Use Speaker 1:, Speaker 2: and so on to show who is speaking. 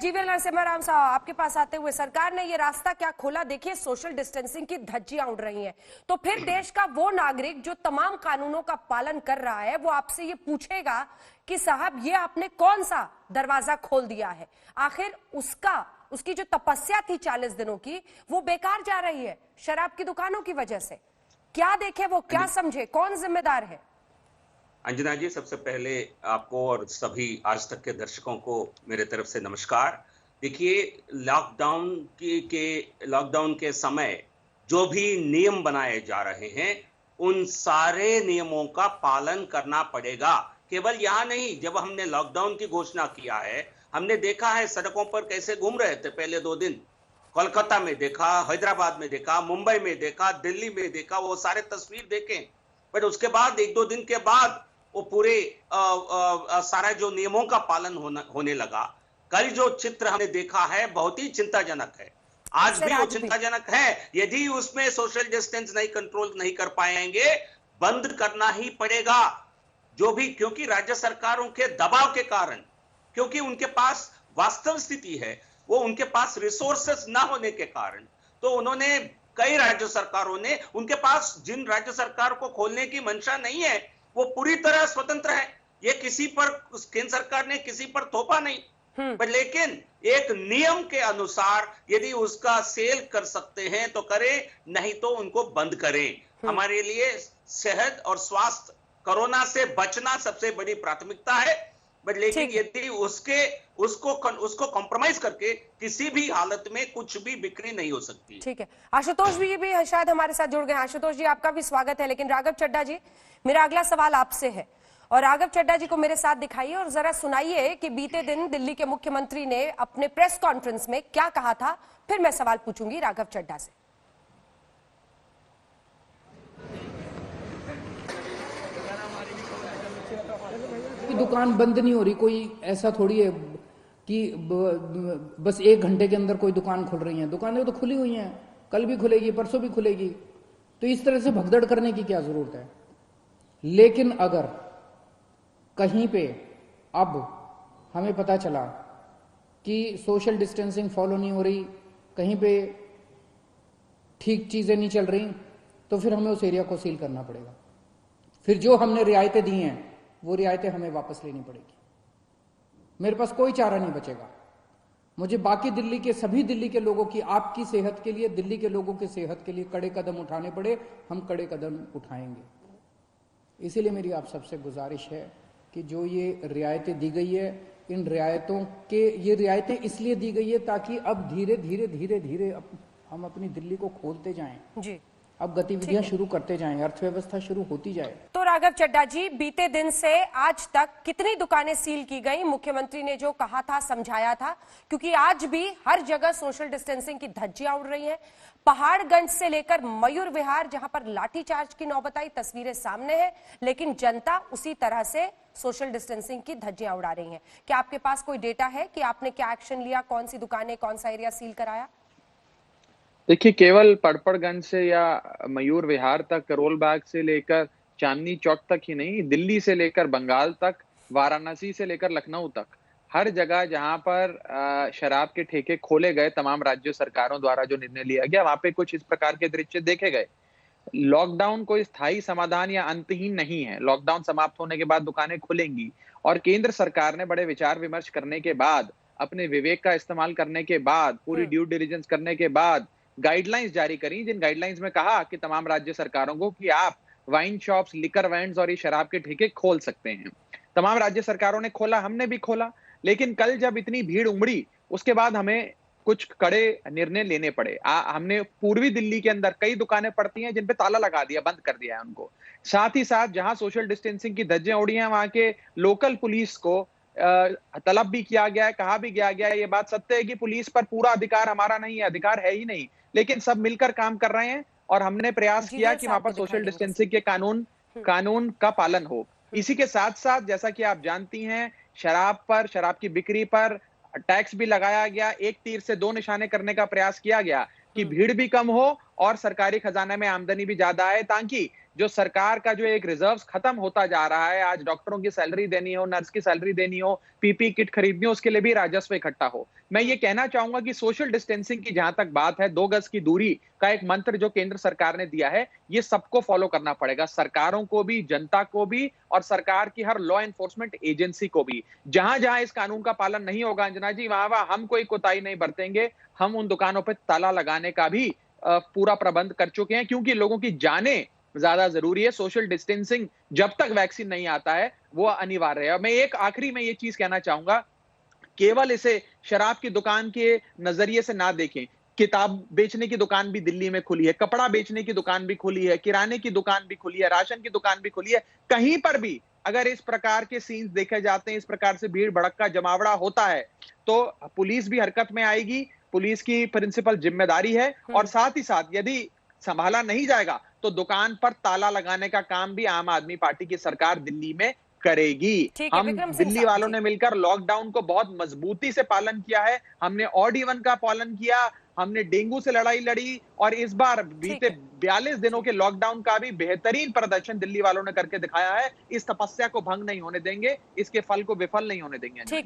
Speaker 1: जीवी नरसिम्हा साहब, आपके पास आते हुए, सरकार ने ये रास्ता क्या खोला? देखिए, सोशल डिस्टेंसिंग की धज्जियां उड़ रही हैं, तो फिर देश का वो नागरिक जो तमाम कानूनों का पालन कर रहा है, वो आपसे ये पूछेगा कि साहब ये आपने कौन सा दरवाजा खोल दिया है? आखिर उसकी जो तपस्या थी 40 दिनों की, वो बेकार जा रही है शराब की दुकानों की वजह से। क्या देखे वो, क्या समझे, कौन जिम्मेदार है?
Speaker 2: अंजना जी, सबसे पहले आपको और सभी आज तक के दर्शकों को मेरे तरफ से नमस्कार। देखिए, लॉकडाउन के समय जो भी नियम बनाए जा रहे हैं, उन सारे नियमों का पालन करना पड़ेगा। केवल यहाँ नहीं, जब हमने लॉकडाउन की घोषणा किया है, हमने देखा है सड़कों पर कैसे घूम रहे थे पहले 2 दिन। कोलकाता में देखा, हैदराबाद में देखा, मुंबई में देखा, दिल्ली में देखा, वो सारे तस्वीर देखे। बट उसके बाद 1-2 दिन के बाद वो पूरे सारा जो नियमों का पालन होने लगा। कल जो चित्र हमने देखा है बहुत ही चिंताजनक है। आज भी वो चिंताजनक है। यदि उसमें सोशल डिस्टेंस नहीं कंट्रोल नहीं कर पाएंगे, बंद करना ही पड़ेगा जो भी, क्योंकि राज्य सरकारों के दबाव के कारण, क्योंकि उनके पास वास्तव स्थिति है, वो उनके पास रिसोर्सेस ना होने के कारण, तो उन्होंने कई राज्य सरकारों ने, उनके पास जिन राज्य सरकार को खोलने की मंशा नहीं है, वो पूरी तरह स्वतंत्र है। ये किसी पर, केंद्र सरकार ने किसी पर थोपा नहीं, पर लेकिन एक नियम के अनुसार यदि उसका सेल कर सकते हैं तो करें, नहीं तो उनको बंद करें। हमारे लिए सेहत और स्वास्थ्य, कोरोना से बचना सबसे बड़ी प्राथमिकता है। बट लेकिन यदि उसको कॉम्प्रोमाइज करके किसी भी हालत में कुछ भी बिक्री नहीं हो सकती।
Speaker 1: ठीक है, आशुतोष भी शायद हमारे साथ जुड़ गए। आशुतोष जी, आपका भी स्वागत है। लेकिन राघव चड्ढा जी, मेरा अगला सवाल आपसे है, और राघव चड्ढा जी को मेरे साथ दिखाइए और जरा सुनाइए कि बीते दिन दिल्ली के मुख्यमंत्री ने अपने प्रेस कॉन्फ्रेंस में क्या कहा था। फिर मैं सवाल पूछूंगी राघव चड्ढा से।
Speaker 3: दुकान बंद नहीं हो रही, कोई ऐसा थोड़ी है कि बस 1 घंटे के अंदर कोई दुकान खुल रही है। दुकानें तो खुली हुई हैं, कल भी खुलेगी, परसों भी खुलेगी। तो इस तरह से भगदड़ करने की क्या जरूरत है? लेकिन अगर कहीं पे अब हमें पता चला कि सोशल डिस्टेंसिंग फॉलो नहीं हो रही, कहीं पे ठीक चीजें नहीं चल रही, तो फिर हमें उस एरिया को सील करना पड़ेगा। फिर जो हमने रियायतें दी हैं वो रियायतें हमें वापस लेनी पड़ेगी। मेरे पास कोई चारा नहीं बचेगा। मुझे बाकी दिल्ली के, सभी दिल्ली के लोगों की, आपकी सेहत के लिए, दिल्ली के लोगों की सेहत के लिए कड़े कदम उठाने पड़े, हम कड़े कदम उठाएंगे। इसीलिए मेरी आप सबसे गुजारिश है कि जो ये रियायतें दी गई है, इन रियायतों के, ये रियायतें इसलिए दी गई है ताकि अब धीरे धीरे हम अपनी दिल्ली को खोलते जाएं जी, अब गतिविधियां शुरू करते जाएं, अर्थव्यवस्था शुरू होती जाए।
Speaker 1: तो राघव चड्ढा जी, बीते दिन से आज तक कितनी दुकानें सील की गई? मुख्यमंत्री ने जो कहा था, समझाया था, क्योंकि आज भी हर जगह सोशल डिस्टेंसिंग की धज्जियां उड़ रही हैं। पहाड़गंज से लेकर मयूर विहार, जहां पर लाठीचार्ज की नौबत आई, तस्वीरें सामने है, लेकिन जनता उसी तरह से सोशल डिस्टेंसिंग की धज्जियां उड़ा रही है। क्या आपके पास कोई डेटा है कि आपने क्या एक्शन लिया, कौन सी दुकानें, कौन सा एरिया सील कराया?
Speaker 4: देखिए, केवल पड़पड़गंज से या मयूर विहार तक, करोल बाग से लेकर चांदनी चौक तक ही नहीं, दिल्ली से लेकर बंगाल तक, वाराणसी से लेकर लखनऊ तक, हर जगह जहां पर शराब के ठेके खोले गए, तमाम राज्य सरकारों द्वारा जो निर्णय लिया गया, वहां पे कुछ इस प्रकार के दृश्य देखे गए। लॉकडाउन कोई स्थायी समाधान या अंतहीन नहीं है। लॉकडाउन समाप्त होने के बाद दुकानें खुलेंगी, और केंद्र सरकार ने बड़े विचार विमर्श करने के बाद, अपने विवेक का इस्तेमाल करने के बाद, पूरी ड्यू डिलिजेंस करने के बाद गाइडलाइंस जारी करी, जिन गाइडलाइंस में कहा कि तमाम राज्य सरकारों को कि आप वाइन शॉप्स, लिकर वैंड्स और ये शराब के ठेके खोल सकते हैं। तमाम राज्य सरकारों ने खोला, हमने भी खोला। लेकिन कल जब इतनी भीड़ उमड़ी, उसके बाद हमें कुछ कड़े निर्णय लेने पड़े। हमने पूर्वी दिल्ली के अंदर कई दुकानें पड़ती हैं जिन पे ताला लगा दिया, बंद कर दिया है उनको। साथ ही साथ जहां सोशल डिस्टेंसिंग की धज्जियां उड़ी हैं, वहां के लोकल पुलिस को तलब भी किया गया है, कहा भी गया गया है। ये बात सत्य है कि पुलिस पर पूरा अधिकार हमारा नहीं है, अधिकार है ही नहीं, लेकिन सब मिलकर काम कर रहे हैं, और हमने प्रयास किया कि वहां पर सोशल डिस्टेंसिंग के कानून का पालन हो। इसी के साथ साथ, जैसा कि आप जानती हैं, शराब की बिक्री पर टैक्स भी लगाया गया। एक तीर से 2 निशाने करने का प्रयास किया गया कि भीड़ भी कम हो और सरकारी खजाने में आमदनी भी ज्यादा आए, ताकि जो सरकार का जो एक रिजर्व्स खत्म होता जा रहा है, आज डॉक्टरों की सैलरी देनी हो, नर्स की सैलरी देनी हो, पीपी किट खरीदनी हो, उसके लिए भी राजस्व इकट्ठा हो। मैं ये कहना चाहूंगा कि सोशल डिस्टेंसिंग की जहां तक बात है, 2 गज की दूरी का एक मंत्र जो केंद्र सरकार ने दिया है, ये सबको फॉलो करना पड़ेगा, सरकारों को भी, जनता को भी, और सरकार की हर लॉ एनफोर्समेंट एजेंसी को भी। जहां जहां इस कानून का पालन नहीं होगा अंजना जी, वहां वहां हम कोई कोताही नहीं बरतेंगे। हम उन दुकानों पर ताला लगाने का भी पूरा प्रबंध कर चुके हैं, क्योंकि लोगों की जानें ज्यादा जरूरी है। सोशल डिस्टेंसिंग जब तक वैक्सीन नहीं आता है वो अनिवार्य है। मैं एक आखिरी में ये चीज कहना चाहूंगा, केवल इसे शराब की दुकान के नजरिए से ना देखें। किताब बेचने की दुकान भी दिल्ली में खुली है, कपड़ा बेचने की दुकान भी खुली है, किराने की दुकान भी खुली है, राशन की दुकान भी खुली है। कहीं पर भी अगर इस प्रकार के सीन्स देखे जाते हैं, इस प्रकार से भीड़ भड़क्का जमावड़ा होता है, तो पुलिस भी हरकत में आएगी। पुलिस की प्रिंसिपल जिम्मेदारी है, और साथ ही साथ यदि संभाला नहीं जाएगा तो दुकान पर ताला लगाने का काम भी आम आदमी पार्टी की सरकार दिल्ली में करेगी। हम दिल्ली वालों ने मिलकर लॉकडाउन को बहुत मजबूती से पालन किया है। हमने ऑड इवन का पालन किया, हमने डेंगू से लड़ाई लड़ी, और इस बार बीते 42 दिनों के लॉकडाउन का भी बेहतरीन प्रदर्शन दिल्ली वालों ने करके दिखाया है। इस तपस्या को भंग नहीं होने देंगे, इसके फल को विफल नहीं होने देंगे।
Speaker 1: ठीक है।